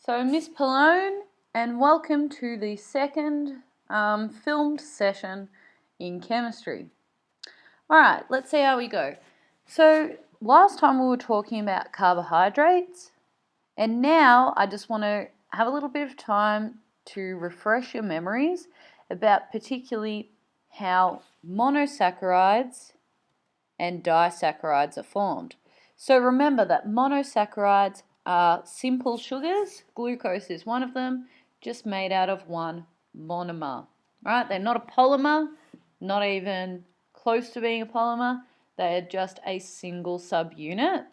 So Miss Pellone, and welcome to the second filmed session in chemistry. Alright, let's see how we go. So last time we were talking about carbohydrates, and now I just want to have a little bit of time to refresh your memories about particularly how monosaccharides and disaccharides are formed. So remember that monosaccharides are simple sugars. Glucose is one of them, just made out of one monomer. Right? They're not a polymer, not even close to being a polymer. They are just a single subunit.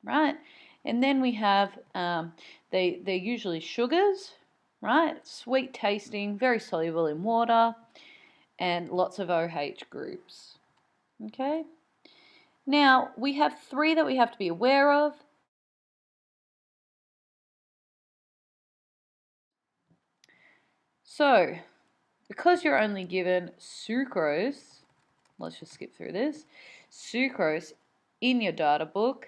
Right? And then we have, they're usually sugars, right? Sweet tasting, very soluble in water, and lots of OH groups. Okay? Now, we have three that we have to be aware of. So, because you're only given sucrose, let's just skip through this, sucrose in your data book,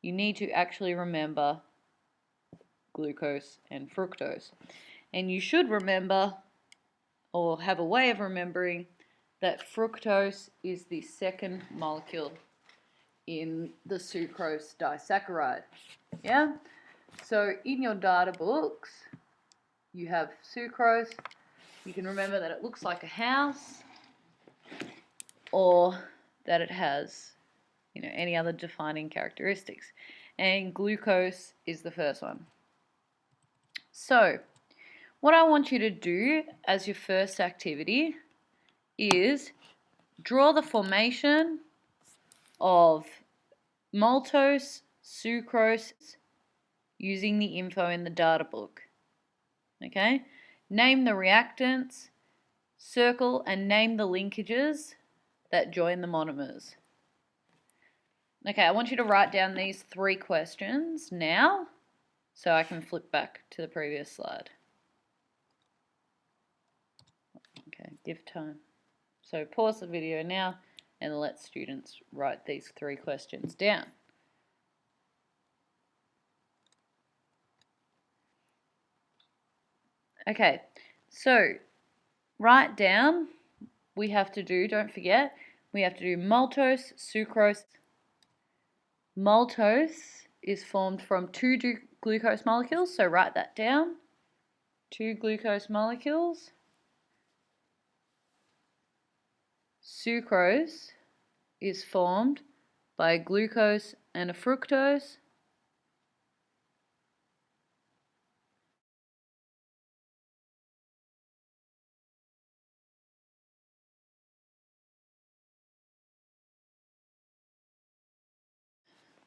you need to actually remember glucose and fructose. And you should remember, or have a way of remembering, that fructose is the second molecule in the sucrose disaccharide. Yeah? So in your data books, you have sucrose. You can remember that it looks like a house, or that it has, any other defining characteristics. And glucose is the first one. So, what I want you to do as your first activity is draw the formation of maltose sucrose using the info in the data book. Okay? Name the reactants, circle and name the linkages that join the monomers. Okay, I want you to write down these three questions now so I can flip back to the previous slide. Okay, give time. So pause the video now and let students write these three questions down. Okay, so write down, we have to do, don't forget, we have to do maltose, sucrose. Maltose is formed from two glucose molecules, so write that down. Two glucose molecules. Sucrose is formed by a glucose and a fructose.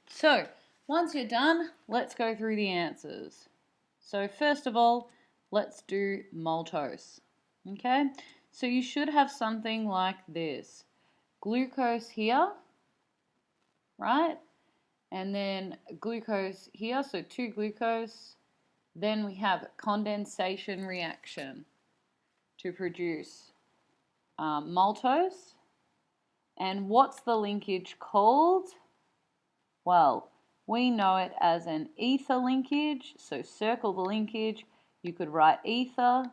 So, once you're done, let's go through the answers. So first of all, let's do maltose. Okay, so you should have something like this. Glucose here, right? And then glucose here, so two glucose. Then we have condensation reaction to produce maltose. And what's the linkage called? Well, we know it as an ether linkage, so circle the linkage. You could write ether,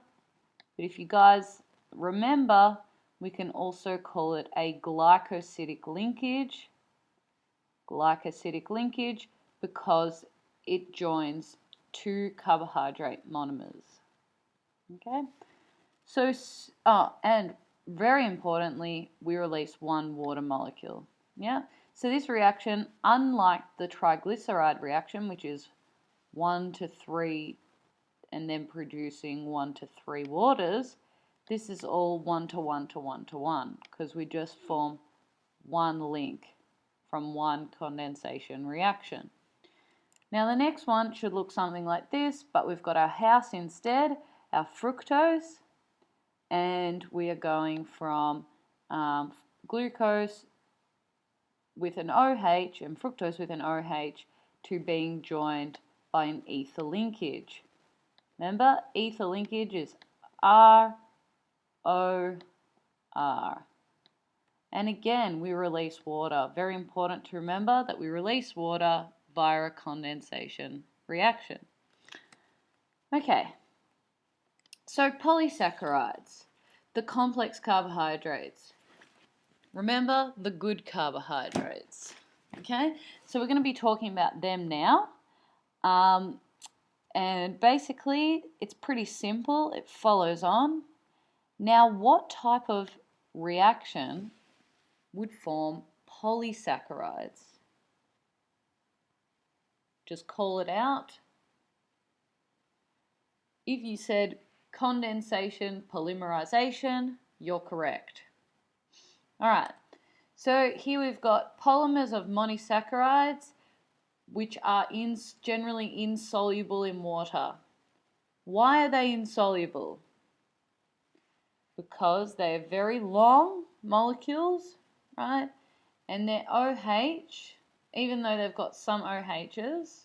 but if you guys remember, we can also call it a glycosidic linkage. Glycosidic linkage because it joins two carbohydrate monomers. Okay? So, and very importantly, we release one water molecule. Yeah? So this reaction, unlike the triglyceride reaction, which is 1 to 3 and then producing 1 to 3 waters, this is all 1 to 1 to 1 to 1 because we just form one link from one condensation reaction. Now the next one should look something like this, but we've got our house instead, our fructose, and we are going from glucose with an OH and fructose with an OH to being joined by an ether linkage. Remember, ether linkage is ROR. And again, we release water. Very important to remember that we release water via a condensation reaction. Okay, so polysaccharides, the complex carbohydrates. Remember the good carbohydrates. Okay, so we're going to be talking about them now. And basically, it's pretty simple. It follows on. Now, what type of reaction would form polysaccharides? Just call it out. If you said condensation, polymerization, you're correct. All right, so here we've got polymers of monosaccharides, which are generally insoluble in water. Why are they insoluble? Because they are very long molecules, right? And their OH, even though they've got some OHs,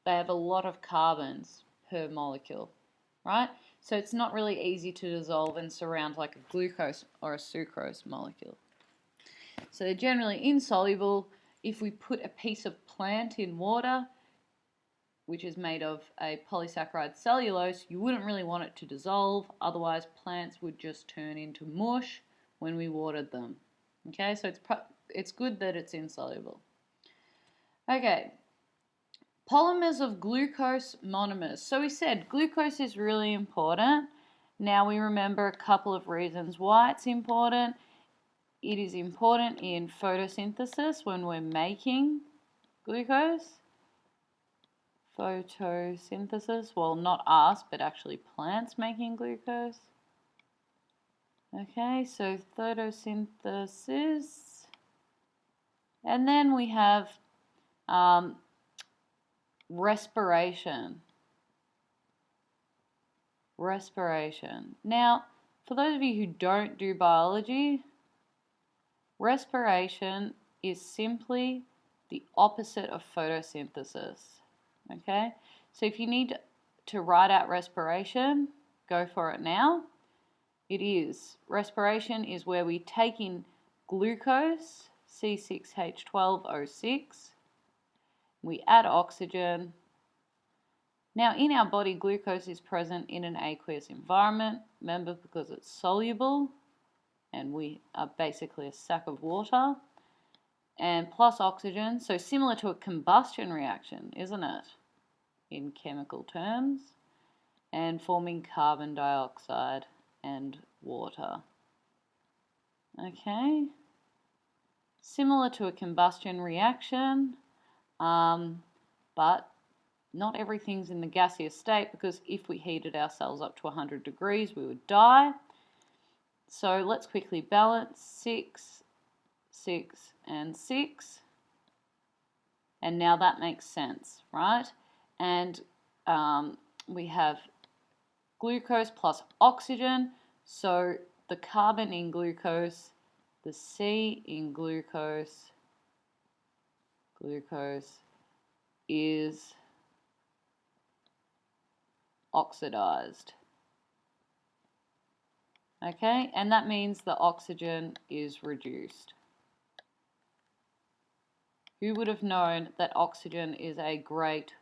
they have a lot of carbons per molecule, right? So it's not really easy to dissolve and surround like a glucose or a sucrose molecule. So they're generally insoluble. If we put a piece of plant in water, which is made of a polysaccharide cellulose, you wouldn't really want it to dissolve, otherwise plants would just turn into mush when we watered them. Okay, so it's good that it's insoluble. Okay, polymers of glucose monomers. So we said glucose is really important. Now we remember a couple of reasons why it's important. It is important in photosynthesis when we're making glucose. Photosynthesis, well, not us, but actually plants making glucose. Okay, so photosynthesis. And then we have respiration. Respiration. Now, for those of you who don't do biology, respiration is simply the opposite of photosynthesis. Okay, so if you need to write out respiration, go for it now. Respiration is where we take in glucose, C6H12O6, we add oxygen. Now in our body, glucose is present in an aqueous environment, remember, because it's soluble and we are basically a sack of water, and plus oxygen, so similar to a combustion reaction, isn't it, in chemical terms, and forming carbon dioxide and water. Okay, similar to a combustion reaction, but not everything's in the gaseous state, because if we heated ourselves up to 100 degrees, we would die. So let's quickly balance 6, 6, and 6. And now that makes sense, right? And we have glucose plus oxygen. So the carbon in glucose, the C in glucose is oxidized. Okay, and that means the oxygen is reduced. Who would have known that oxygen is a great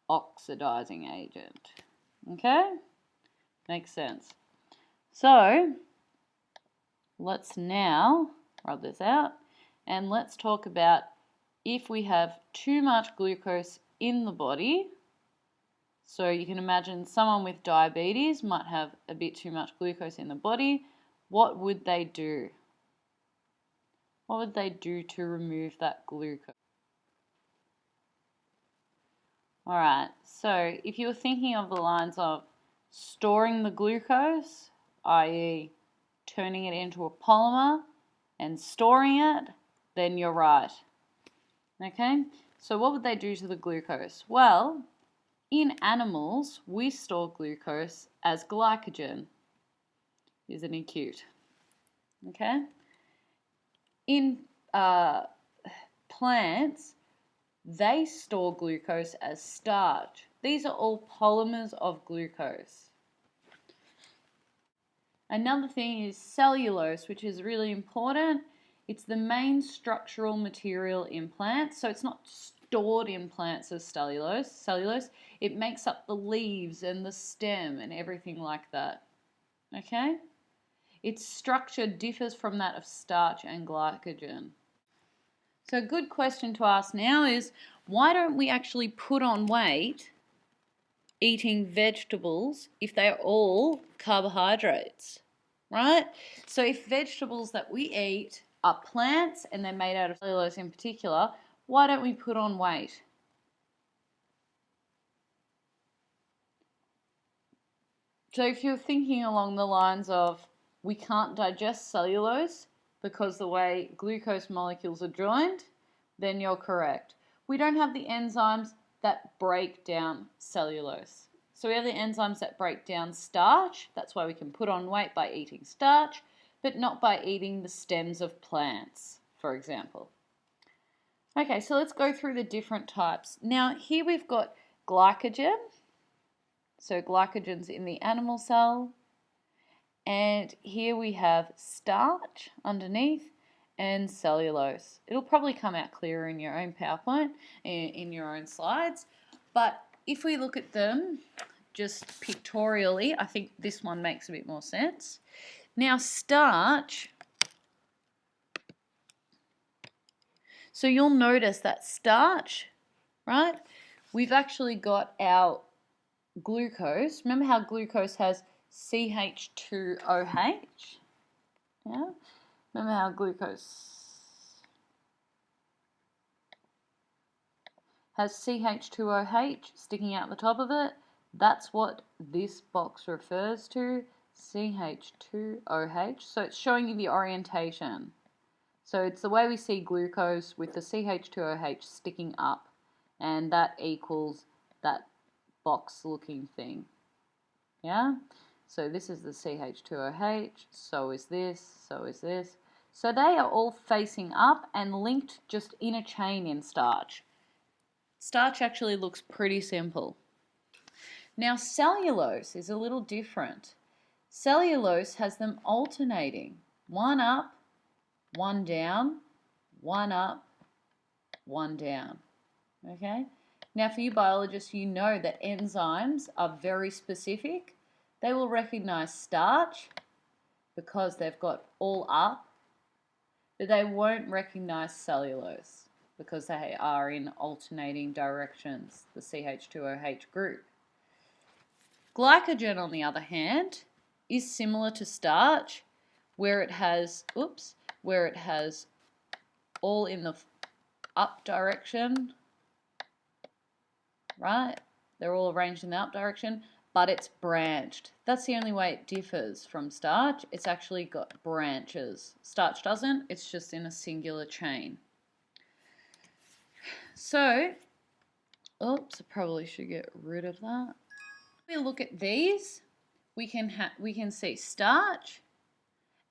oxidizing agent? Okay, makes sense. So let's now rub this out and let's talk about if we have too much glucose in the body. So you can imagine someone with diabetes might have a bit too much glucose in the body. What would they do? What would they do to remove that glucose? Alright, so if you were thinking of the lines of storing the glucose, i.e. turning it into a polymer and storing it, then you're right. Okay, so what would they do to the glucose? Well, in animals, we store glucose as glycogen. Isn't it cute? Okay. In plants, they store glucose as starch. These are all polymers of glucose. Another thing is cellulose, which is really important. It's the main structural material in plants. So it's not stored in plants as cellulose. It makes up the leaves and the stem and everything like that. Okay? Its structure differs from that of starch and glycogen. So a good question to ask now is, why don't we actually put on weight eating vegetables if they're all carbohydrates, right? So if vegetables that we eat are plants and they're made out of cellulose in particular, why don't we put on weight? So if you're thinking along the lines of we can't digest cellulose because the way glucose molecules are joined, then you're correct. We don't have the enzymes that break down cellulose. So we have the enzymes that break down starch. That's why we can put on weight by eating starch, but not by eating the stems of plants, for example. Okay, so let's go through the different types. Now here we've got glycogen. So glycogen's in the animal cell. And here we have starch underneath and cellulose. It'll probably come out clearer in your own PowerPoint, in your own slides. But if we look at them just pictorially, I think this one makes a bit more sense. Now starch, so you'll notice that starch, right? We've actually got our glucose. Remember how glucose has CH2OH? Yeah? Remember how glucose has CH2OH sticking out the top of it? That's what this box refers to, CH2OH. So it's showing you the orientation. So it's the way we see glucose with the CH2OH sticking up, and that equals that box looking thing. Yeah? So this is the CH2OH, so is this, so is this. So they are all facing up and linked just in a chain in starch. Starch actually looks pretty simple. Now cellulose is a little different. Cellulose has them alternating. One up, one down, one up, one down. Okay? Now for you biologists, you know that enzymes are very specific. They will recognize starch because they've got all up, but they won't recognize cellulose because they are in alternating directions, the CH2OH group. Glycogen, on the other hand, is similar to starch, where it has, all in the up direction, right? They're all arranged in the up direction, but it's branched. That's the only way it differs from starch. It's actually got branches. Starch doesn't, it's just in a singular chain. So, I probably should get rid of that. If we look at these, we can see starch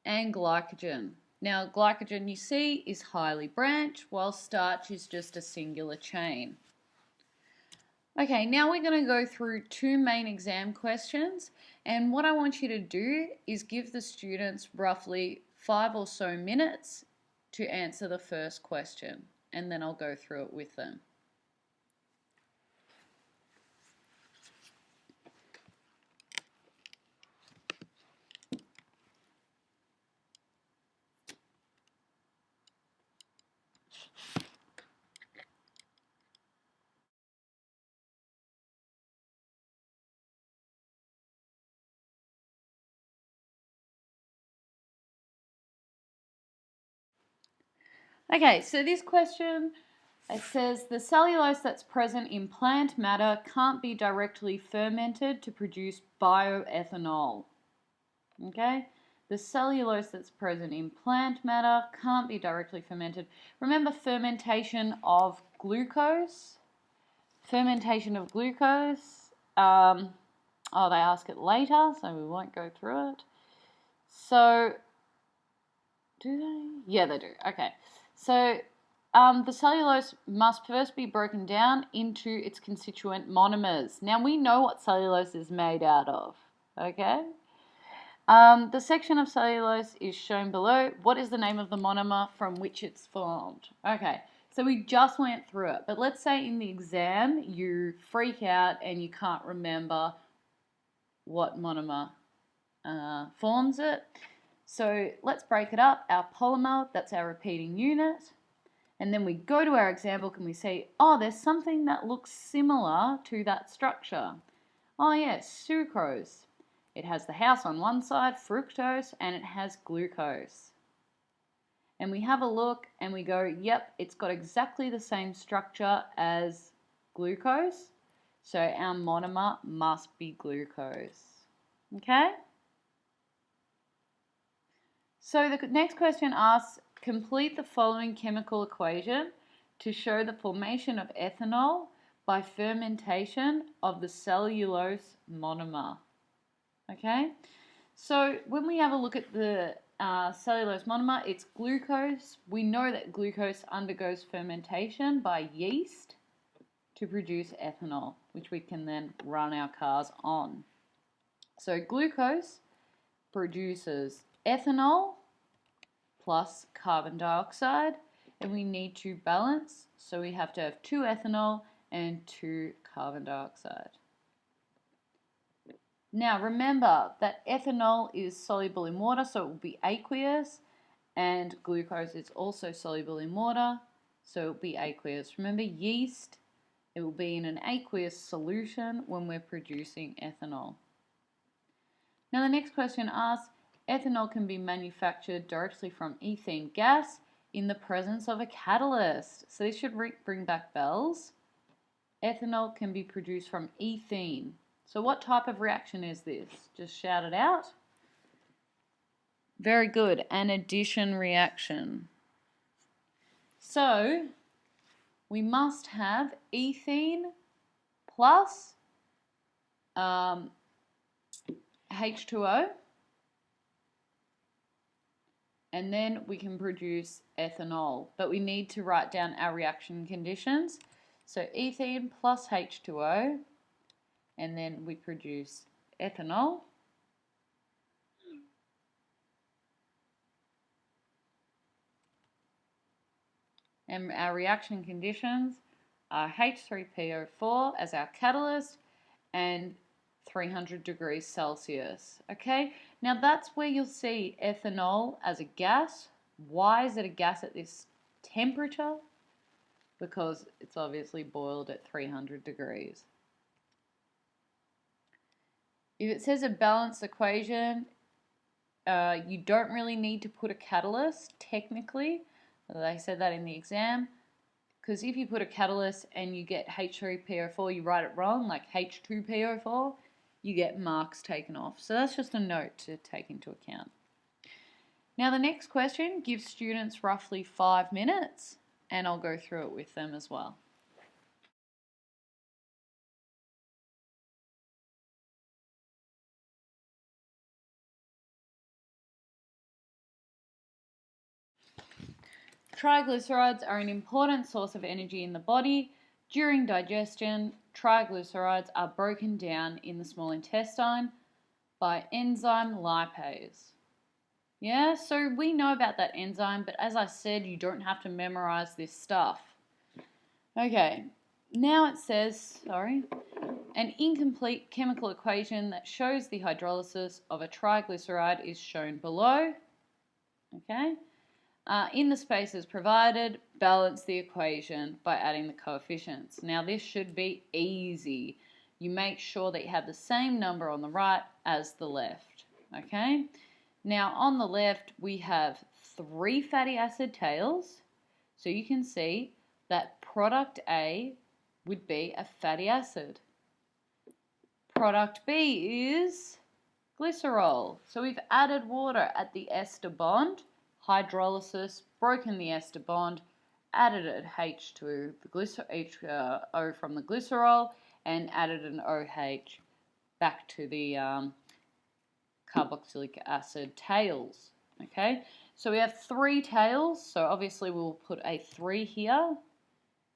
and glycogen. Now, glycogen, you see, is highly branched, while starch is just a singular chain. Okay, now we're going to go through two main exam questions, and what I want you to do is give the students roughly 5 or so minutes to answer the first question, and then I'll go through it with them. Okay, so this question, it says the cellulose that's present in plant matter can't be directly fermented to produce bioethanol. Okay, the cellulose that's present in plant matter can't be directly fermented. Remember fermentation of glucose? Fermentation of glucose. They ask it later, so we won't go through it. So, do they? Yeah, they do. Okay. So the cellulose must first be broken down into its constituent monomers. Now we know what cellulose is made out of, okay? The section of cellulose is shown below. What is the name of the monomer from which it's formed? Okay, So we just went through it. But let's say in the exam you freak out and you can't remember what monomer forms it. So let's break it up. Our polymer, that's our repeating unit. And then we go to our exam book and we say, oh, there's something that looks similar to that structure. Oh yes, sucrose. It has the house on one side, fructose, and it has glucose. And we have a look and we go, yep, it's got exactly the same structure as glucose. So our monomer must be glucose. Okay? So the next question asks, complete the following chemical equation to show the formation of ethanol by fermentation of the cellulose monomer. Okay, so when we have a look at the cellulose monomer, it's glucose. We know that glucose undergoes fermentation by yeast to produce ethanol, which we can then run our cars on. So glucose produces ethanol plus carbon dioxide, and we need to balance, so we have to have 2 ethanol and 2 carbon dioxide. Now remember that ethanol is soluble in water, so it will be aqueous, and glucose is also soluble in water, so it will be aqueous. Remember, yeast, it will be in an aqueous solution when we're producing ethanol. Now the next question asks, ethanol can be manufactured directly from ethene gas in the presence of a catalyst. So this should bring back bells. Ethanol can be produced from ethene. So what type of reaction is this? Just shout it out. Very good, an addition reaction. So we must have ethene plus H2O. And then we can produce ethanol, but we need to write down our reaction conditions. So ethene plus H2O, and then we produce ethanol. And our reaction conditions are H3PO4 as our catalyst and 300 degrees Celsius. Okay, now that's where you'll see ethanol as a gas. Why is it a gas at this temperature? Because it's obviously boiled at 300 degrees. If it says a balanced equation, you don't really need to put a catalyst, technically. They said that in the exam. Because if you put a catalyst and you get H3PO4, you write it wrong, like H2PO4, you get marks taken off. So that's just a note to take into account. Now the next question gives students roughly 5 minutes, and I'll go through it with them as well. Triglycerides are an important source of energy in the body. During digestion, triglycerides are broken down in the small intestine by enzyme lipase. Yeah, so we know about that enzyme, but as I said, you don't have to memorize this stuff. Okay, now it says, an incomplete chemical equation that shows the hydrolysis of a triglyceride is shown below. Okay. In the spaces provided, balance the equation by adding the coefficients. Now this should be easy. You make sure that you have the same number on the right as the left. Okay? Now on the left we have 3 fatty acid tails. So you can see that product A would be a fatty acid. Product B is glycerol. So we've added water at the ester bond. Hydrolysis, broken the ester bond, added an H to the O from the glycerol, and added an OH back to the carboxylic acid tails. Okay, so we have 3 tails, so obviously we'll put a 3 here,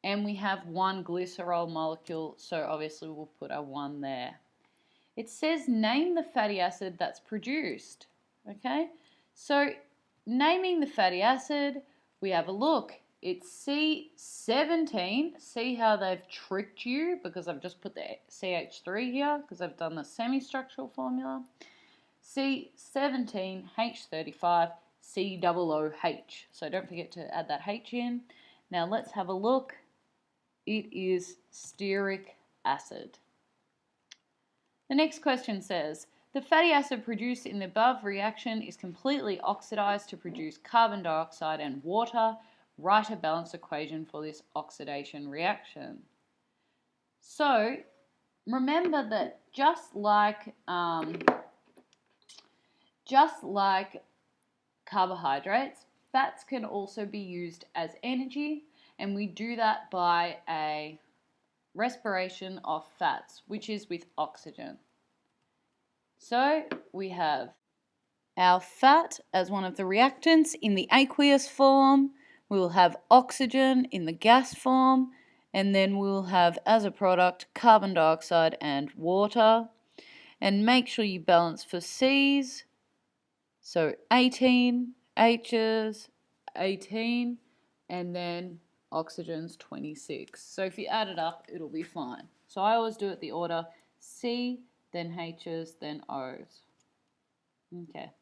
and we have 1 glycerol molecule, so obviously we'll put a 1 there. It says name the fatty acid that's produced. Okay, so naming the fatty acid, we have a look. it's C17. See how they've tricked you because I've just put the CH3 here because I've done the semi-structural formula. C17H35 COOH. So don't forget to add that H in. Now let's have a look. It is stearic acid. The next question says, the fatty acid produced in the above reaction is completely oxidized to produce carbon dioxide and water. Write a balanced equation for this oxidation reaction. So remember that just like carbohydrates, fats can also be used as energy, and we do that by a respiration of fats, which is with oxygen. So we have our fat as one of the reactants in the aqueous form. We will have oxygen in the gas form, and then we'll have as a product carbon dioxide and water. And make sure you balance for C's. So 18, H's, 18, and then oxygen's 26. So if you add it up, it'll be fine. So I always do it the order C, then H's, then O's. Okay.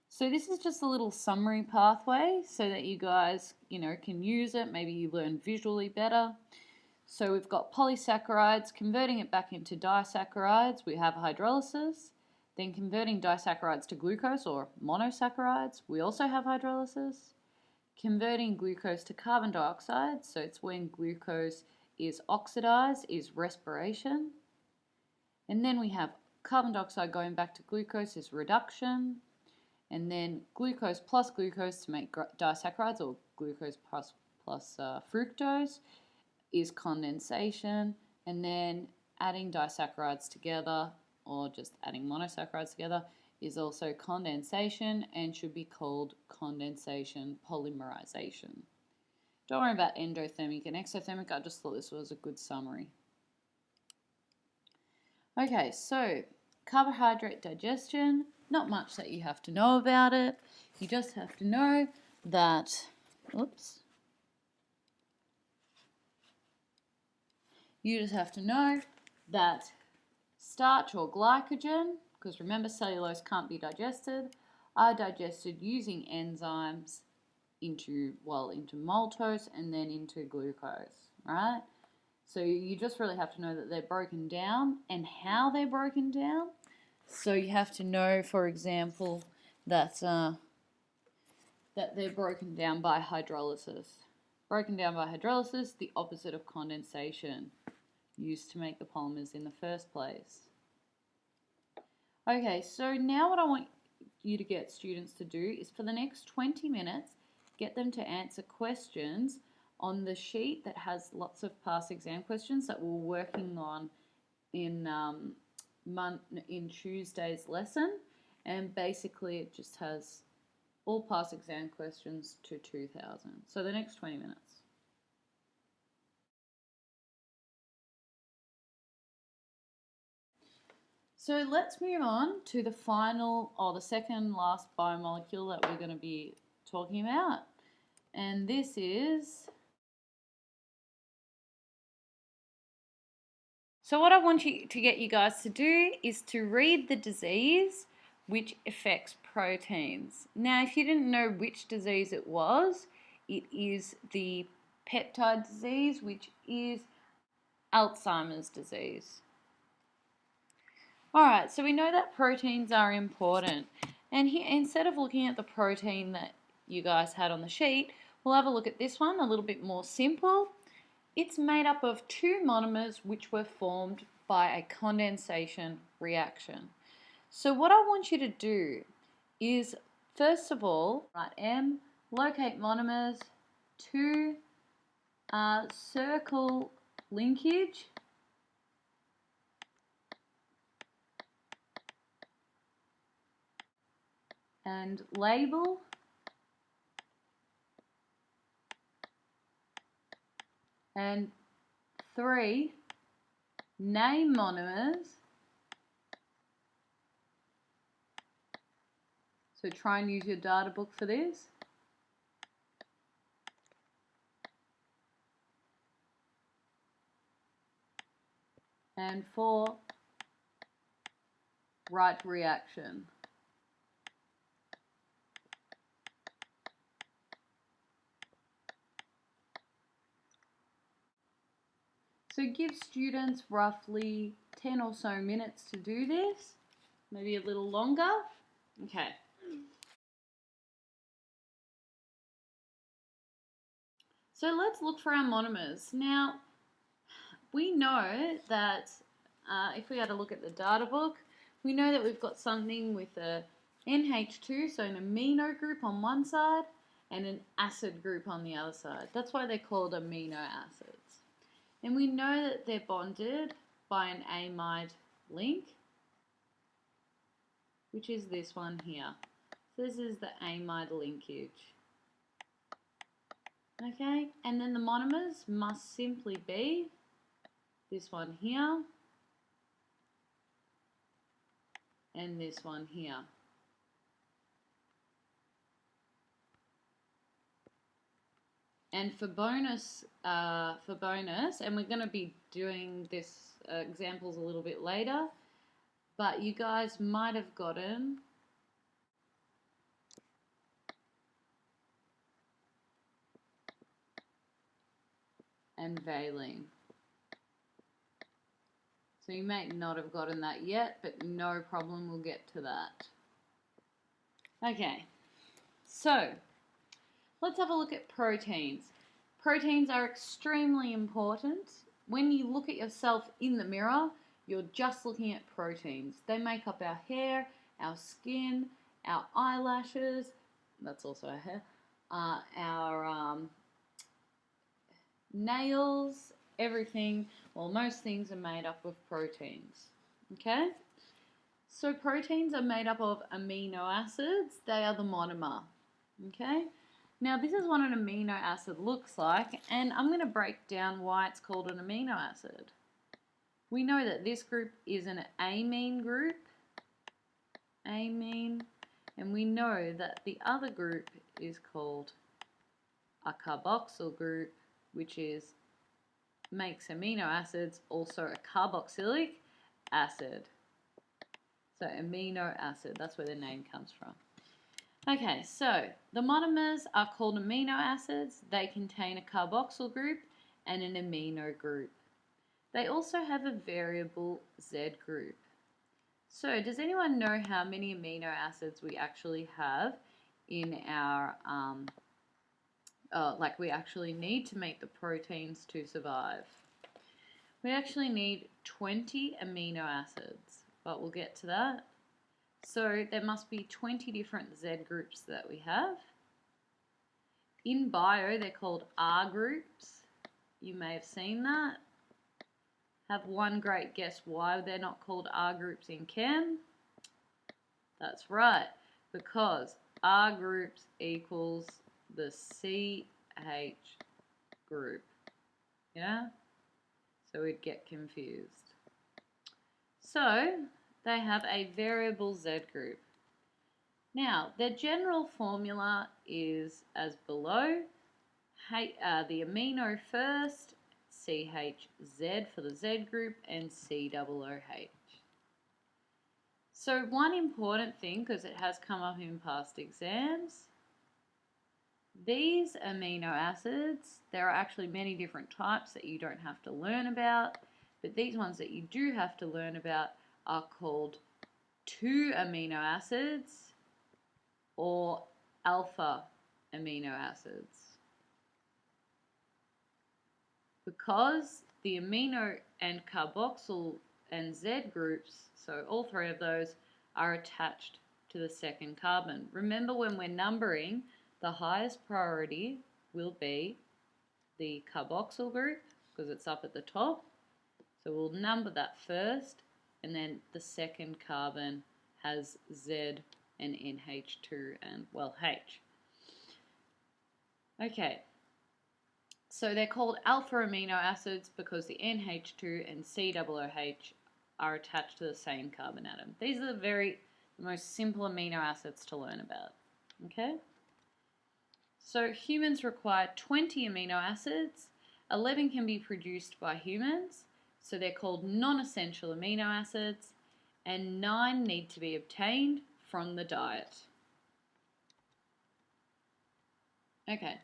So this is just a little summary pathway so that you guys, can use it. Maybe you learn visually better. So we've got polysaccharides, converting it back into disaccharides, we have hydrolysis. Then converting disaccharides to glucose or monosaccharides, we also have hydrolysis. Converting glucose to carbon dioxide, so it's when glucose is oxidized, is respiration. And then we have carbon dioxide going back to glucose is reduction. And then glucose plus glucose to make disaccharides, or glucose plus fructose, is condensation. And then adding disaccharides together, or just adding monosaccharides together, is also condensation and should be called condensation polymerization. Don't worry about endothermic and exothermic, I just thought this was a good summary. Okay, so carbohydrate digestion, not much that you have to know about it. You just have to know that, starch or glycogen, because remember cellulose can't be digested, are digested using enzymes into maltose and then into glucose, right? So you just really have to know that they're broken down and how they're broken down. So you have to know, for example, that they're broken down by hydrolysis. Broken down by hydrolysis, the opposite of condensation, used to make the polymers in the first place. Okay, so now what I want you to get students to do is for the next 20 minutes, get them to answer questions on the sheet that has lots of past exam questions that we're working on in Tuesday's lesson. And basically it just has all past exam questions to 2000. So the next 20 minutes. So let's move on to the final, or the second last biomolecule that we're going to be talking about. And this is... So what I want to get you guys to do is to read the disease which affects proteins. Now, if you didn't know which disease it is the peptide disease, which is Alzheimer's disease. Alright, so we know that proteins are important. And here, instead of looking at the protein that you guys had on the sheet, we'll have a look at this one, a little bit more simple. It's made up of two monomers which were formed by a condensation reaction. So what I want you to do is, first of all, write M, locate monomers, two circle linkage, and label, and three, name monomers. So try and use your data book for this. and 4, right reaction. So give students roughly 10 or so minutes to do this, maybe a little longer. Okay. So let's look for our monomers. Now, we know that if we had a look at the data book, we know that we've got something with a NH2, so an amino group on one side, and an acid group on the other side. That's why they're called amino acids. And we know that they're bonded by an amide link, which is this one here. So this is the amide linkage. Okay, and then the monomers must simply be this one here and this one here. And for bonus, and we're going to be doing this examples a little bit later, but you guys might have gotten and valine. So you may not have gotten that yet, but no problem, we'll get to that. Okay, so let's have a look at proteins. Proteins are extremely important. When you look at yourself in the mirror, you're just looking at proteins. They make up our hair, our skin, our eyelashes, that's also our hair, our nails, everything. Well, most things are made up of proteins. Okay? So proteins are made up of amino acids. They are the monomer. Okay? Now this is what an amino acid looks like, and I'm going to break down why it's called an amino acid. We know that this group is an amine group, amine, and we know that the other group is called a carboxyl group, which makes amino acids also a carboxylic acid. So amino acid, that's where the name comes from. Okay, so the monomers are called amino acids. They contain a carboxyl group and an amino group. They also have a variable Z group. So does anyone know how many amino acids we actually have in our, like we actually need to make the proteins to survive? We actually need 20 amino acids, but we'll get to that. So there must be 20 different Z groups that we have. In bio, they're called R groups. You may have seen that. Have one great guess why they're not called R groups in chem? That's right, because R groups equals the CH group. Yeah? So we'd get confused. So they have a variable Z group. Now, their general formula is as below. The amino first, CHZ for the Z group, and COOH. So one important thing, because it has come up in past exams, these amino acids, there are actually many different types that you don't have to learn about, but these ones that you do have to learn about are called 2 amino acids or alpha amino acids. Because the amino and carboxyl and Z groups, so all 3 of those, are attached to the second carbon. Remember, when we're numbering, the highest priority will be the carboxyl group because it's up at the top. So we'll number that first, and then the second carbon has Z and NH2 and, well, H. Okay, so they're called alpha amino acids because the NH2 and COOH are attached to the same carbon atom. These are the most simple amino acids to learn about. Okay? So humans require 20 amino acids. 11 can be produced by humans. So they're called non-essential amino acids, and 9 need to be obtained from the diet. Okay,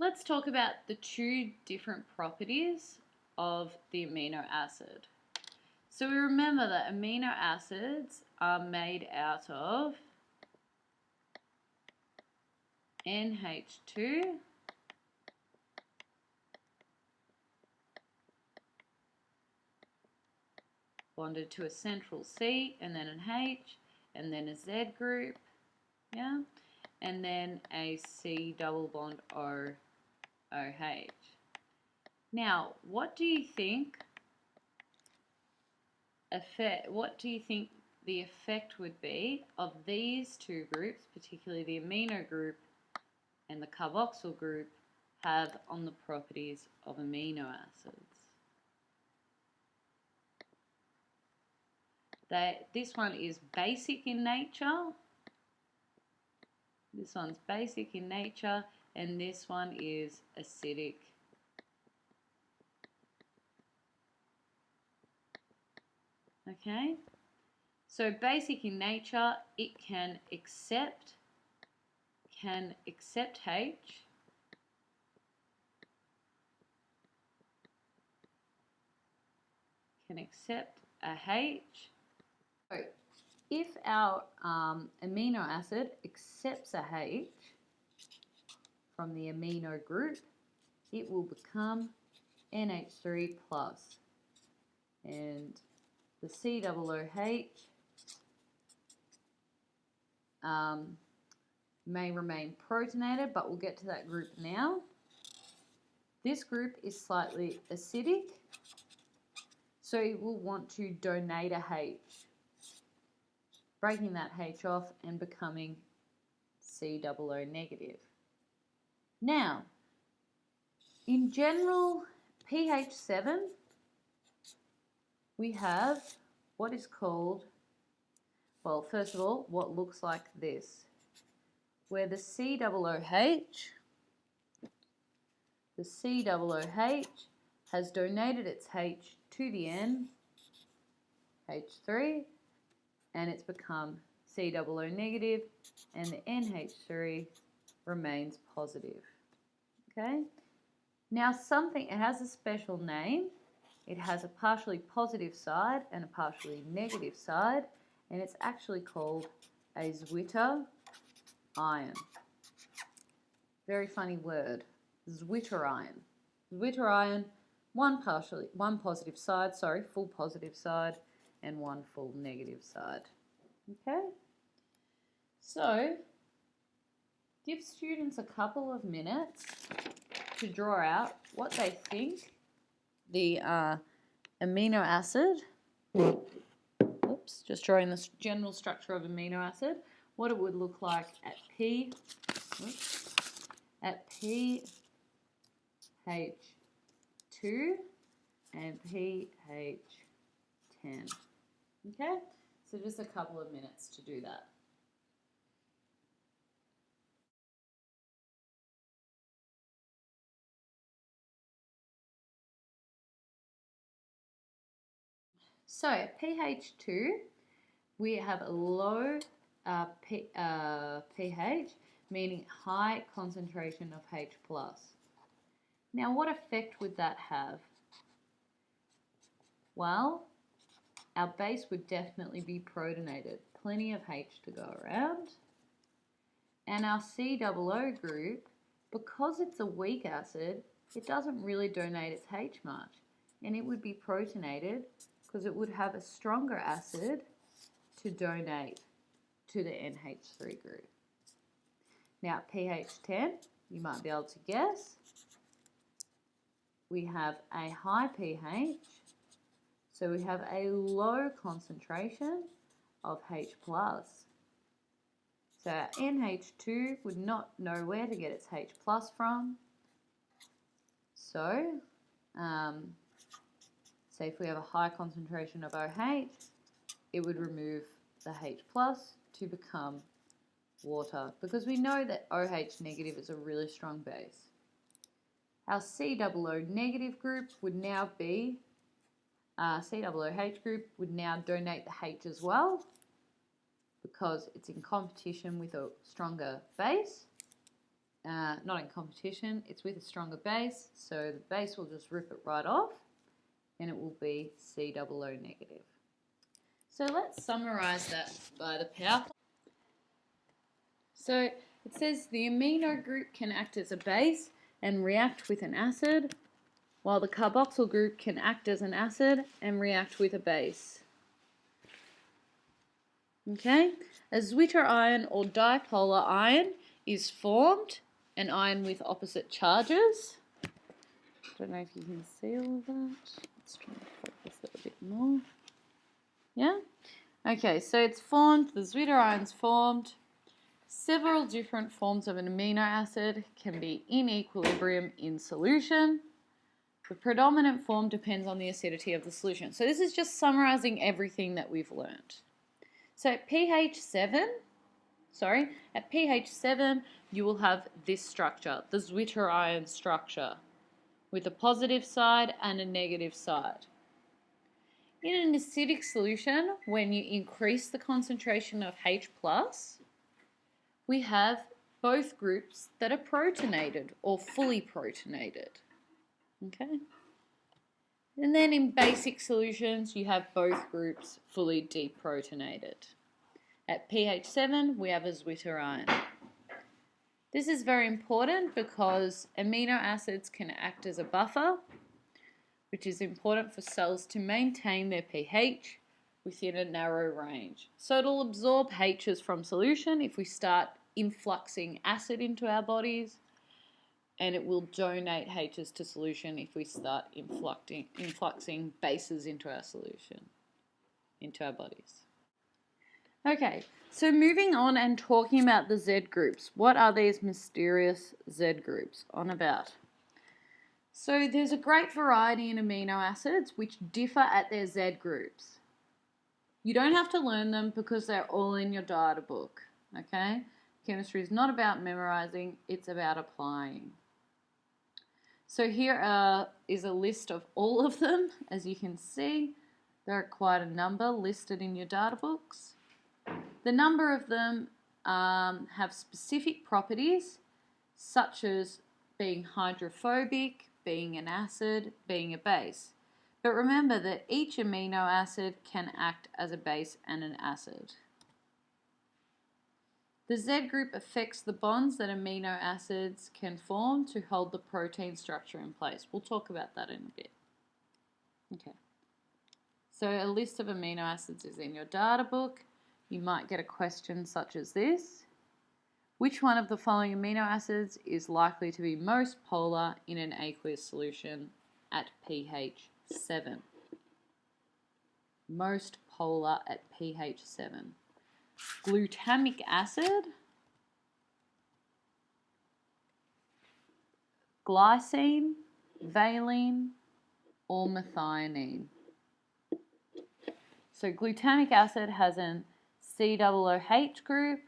let's talk about the 2 different properties of the amino acid. So we remember that amino acids are made out of NH2 bonded to a central C and then an H and then a Z group, yeah, and then a C double bond O OH. Now, what do you think the effect would be of these 2 groups, particularly the amino group and the carboxyl group, have on the properties of amino acids? This one is basic in nature. This one's basic in nature, and this one is acidic. Okay, so basic in nature, it can accept H, can accept a H. So if our amino acid accepts a H from the amino group, it will become NH3 plus, and the COOH may remain protonated, but we'll get to that group now. This group is slightly acidic, so it will want to donate a H, breaking that H off and becoming COO negative. Now, in general, pH 7, we have what is called, well, first of all, what looks like this, where the COOH has donated its H to the N, H3, and it's become COO negative, and the NH3 remains positive. Okay? Now it has a special name. It has a partially positive side and a partially negative side, and it's actually called a Zwitter ion. Very funny word, Zwitter ion. Zwitter ion, one positive side, full positive side, and one full negative side. Okay? So, give students a couple of minutes to draw out what they think the amino acid, oops, just drawing the general structure of amino acid, what it would look like at pH 2 and pH 10. Okay, so just a couple of minutes to do that. So at pH 2, we have a low pH, meaning high concentration of H+. Now, what effect would that have? Well, our base would definitely be protonated, plenty of H to go around. And our COO group, because it's a weak acid, it doesn't really donate its H much, and it would be protonated because it would have a stronger acid to donate to the NH3 group. Now at pH 10, you might be able to guess, we have a high pH, so we have a low concentration of H+. So our NH2 would not know where to get its H+ from. So, say if we have a high concentration of OH, it would remove the H+ to become water, because we know that OH negative is a really strong base. Our COO negative group would now be COOH group would now donate the H as well because it's in competition with a stronger base. Not in competition, it's with a stronger base, so the base will just rip it right off and it will be COO negative. So let's summarize that by the power. So it says the amino group can act as a base and react with an acid, while the carboxyl group can act as an acid and react with a base. Okay, a Zwitter ion or dipolar ion is formed, an ion with opposite charges. I don't know if you can see all of that. Let's try and focus it a bit more. Yeah? Okay, so it's formed, the Zwitter ion's formed. Several different forms of an amino acid can be in equilibrium in solution. The predominant form depends on the acidity of the solution. So this is just summarizing everything that we've learned. So at pH 7, you will have this structure, the Zwitter ion structure, with a positive side and a negative side. In an acidic solution, when you increase the concentration of H+, we have both groups that are protonated or fully protonated. Okay? And then in basic solutions, you have both groups fully deprotonated. At pH 7, we have a Zwitter ion. This is very important because amino acids can act as a buffer, which is important for cells to maintain their pH within a narrow range. So it'll absorb H's from solution if we start influxing acid into our bodies, and it will donate H's to solution if we start influxing bases into our solution, into our bodies. Okay, so moving on and talking about the Z groups. What are these mysterious Z groups on about? So there's a great variety in amino acids which differ at their Z groups. You don't have to learn them because they're all in your data book, okay? Chemistry is not about memorizing, it's about applying. So here is a list of all of them. As you can see, there are quite a number listed in your data books. The number of them have specific properties, such as being hydrophobic, being an acid, being a base. But remember that each amino acid can act as a base and an acid. The Z group affects the bonds that amino acids can form to hold the protein structure in place. We'll talk about that in a bit. Okay. So a list of amino acids is in your data book. You might get a question such as this. Which one of the following amino acids is likely to be most polar in an aqueous solution at pH 7? Most polar at pH 7. Glutamic acid, glycine, valine, or methionine. So glutamic acid has an COOH group.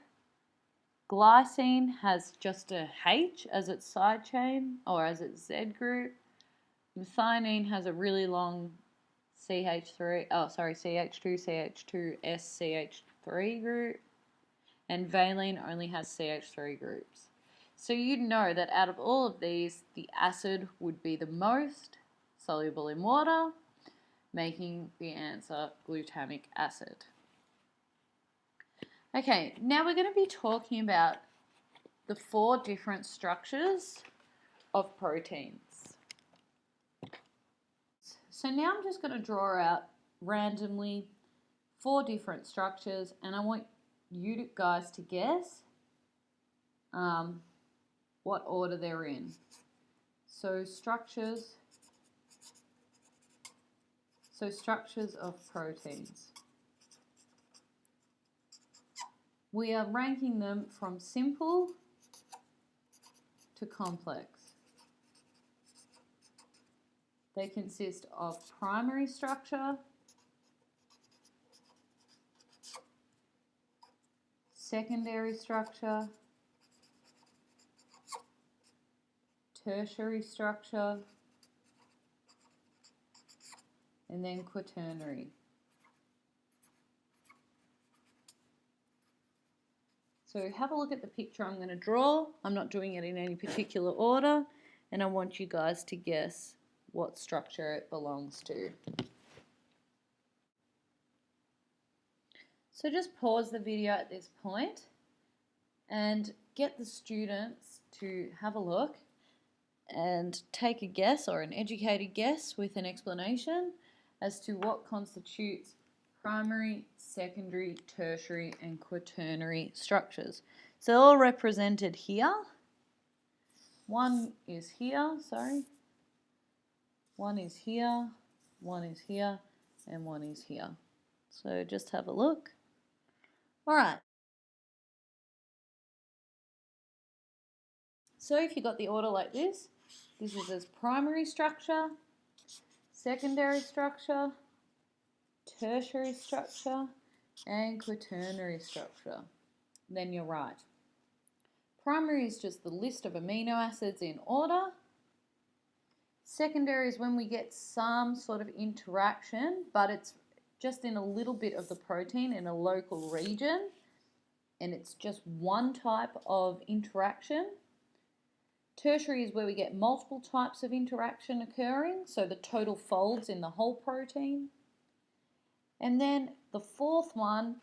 Glycine has just a H as its side chain or as its Z group. Methionine has a really long CH2, CH2, SCH3 group. And valine only has CH3 groups. So you know that out of all of these, the acid would be the most soluble in water, making the answer glutamic acid. Okay, now we're going to be talking about the 4 different structures of proteins. So now I'm just going to draw out randomly 4 different structures, and I want you guys to guess what order they're in. So structures of proteins. We are ranking them from simple to complex. They consist of primary structure, secondary structure, tertiary structure, and then quaternary. So have a look at the picture I'm going to draw. I'm not doing it in any particular order, and I want you guys to guess what structure it belongs to. So just pause the video at this point and get the students to have a look and take a guess, or an educated guess with an explanation as to what constitutes primary, secondary, tertiary and quaternary structures. So all represented here. One is here, one is here, one is here, and one is here. So just have a look. All right. So if you got the order like this is as primary structure, secondary structure, tertiary structure, and quaternary structure. Then you're right. Primary is just the list of amino acids in order. Secondary is when we get some sort of interaction, but it's just in a little bit of the protein in a local region, and it's just one type of interaction. Tertiary is where we get multiple types of interaction occurring, so the total folds in the whole protein. And then the fourth one,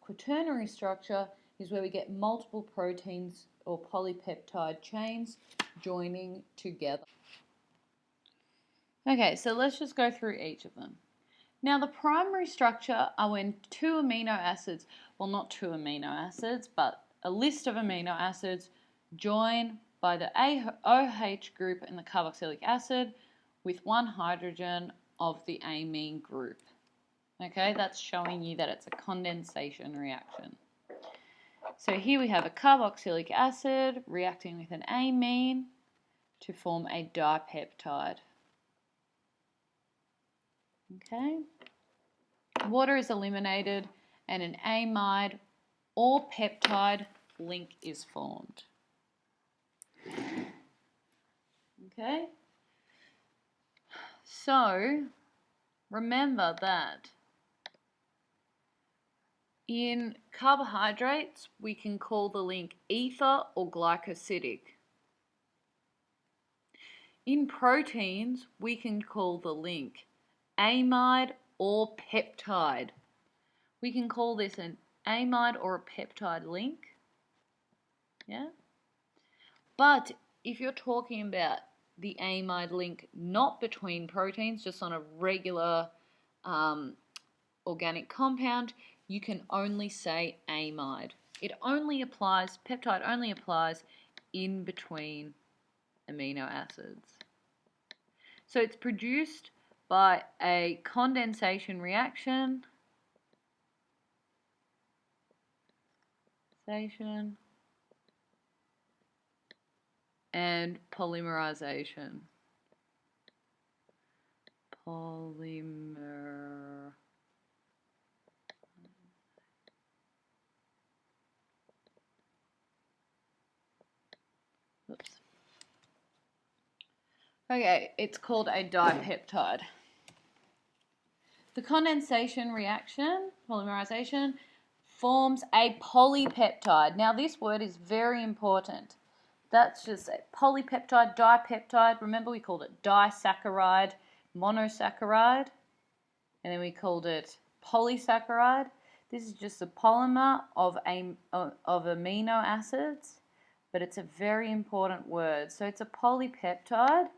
quaternary structure, is where we get multiple proteins or polypeptide chains joining together. Okay, so let's just go through each of them. Now the primary structure are when two amino acids, well not two amino acids, but a list of amino acids join by the OH group in the carboxylic acid with one hydrogen of the amine group. Okay, that's showing you that it's a condensation reaction. So here we have a carboxylic acid reacting with an amine to form a dipeptide. Okay, water is eliminated and an amide or peptide link is formed. Okay, so remember that in carbohydrates we can call the link ether or glycosidic. In proteins we can call the link amide or peptide. We can call this an amide or a peptide link. Yeah? But if you're talking about the amide link not between proteins, just on a regular organic compound, you can only say amide. It only applies, peptide only applies in between amino acids. So it's produced by a condensation reaction, and polymerization. Oops. Okay, it's called a dipeptide. The condensation reaction, polymerization, forms a polypeptide. Now this word is very important. That's just a polypeptide, dipeptide. Remember we called it disaccharide, monosaccharide, and then we called it polysaccharide. This is just a polymer of amino acids, but it's a very important word. So it's a polypeptide,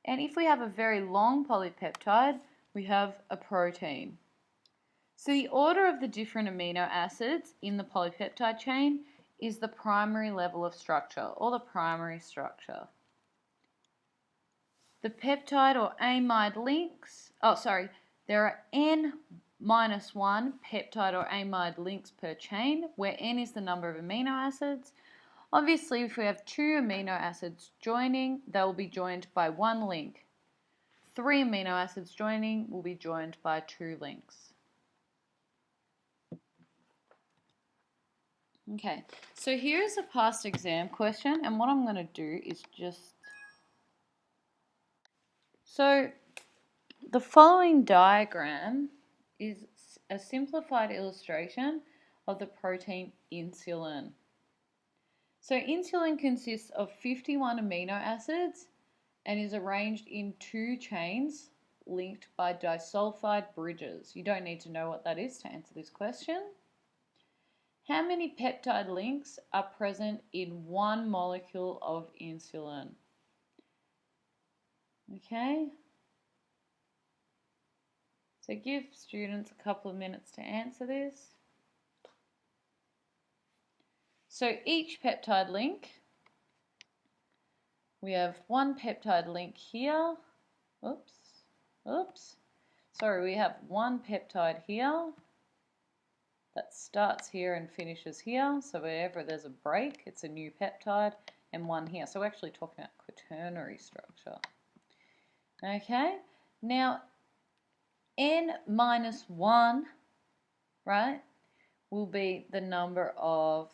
and if we have a very long polypeptide, we have a protein. So the order of the different amino acids in the polypeptide chain is the primary level of structure, or the primary structure. The peptide or amide links, there are n-1 peptide or amide links per chain, where n is the number of amino acids. Obviously, if we have two amino acids joining, they will be joined by one link. 3 amino acids joining will be joined by 2 links. Okay, so here is a past exam question, and what I'm going to do is just... So The following diagram is a simplified illustration of the protein insulin. So insulin consists of 51 amino acids and is arranged in 2 chains linked by disulfide bridges. You don't need to know what that is to answer this question. How many peptide links are present in 1 molecule of insulin? Okay. So give students a couple of minutes to answer this. So each peptide link, we have 1 peptide link here. Sorry, we have 1 peptide here that starts here and finishes here. So wherever there's a break, it's a new peptide, and 1 here. So we're actually talking about quaternary structure. Okay, now n minus 1, right, will be the number of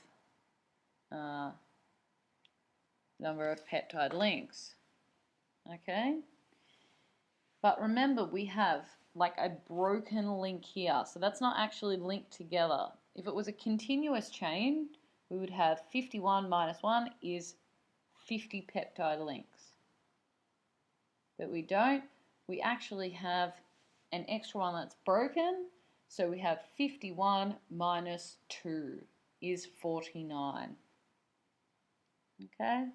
peptide links. Okay, but remember we have like a broken link here, so that's not actually linked together. If it was a continuous chain, we would have 51 minus 1 is 50 peptide links. But we don't. We actually have an extra one that's broken, so we have 51 minus 2 is 49. Okay?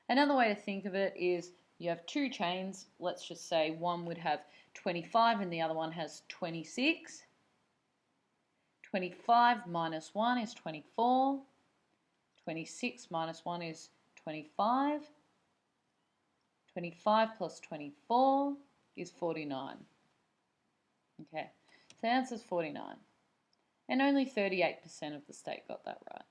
Another way to think of it is you have 2 chains. Let's just say one would have 25 and the other one has 26. 25 minus 1 is 24. 26 minus 1 is 25. 25 plus 24 is 49. Okay, so the answer is 49. And only 38% of the state got that right.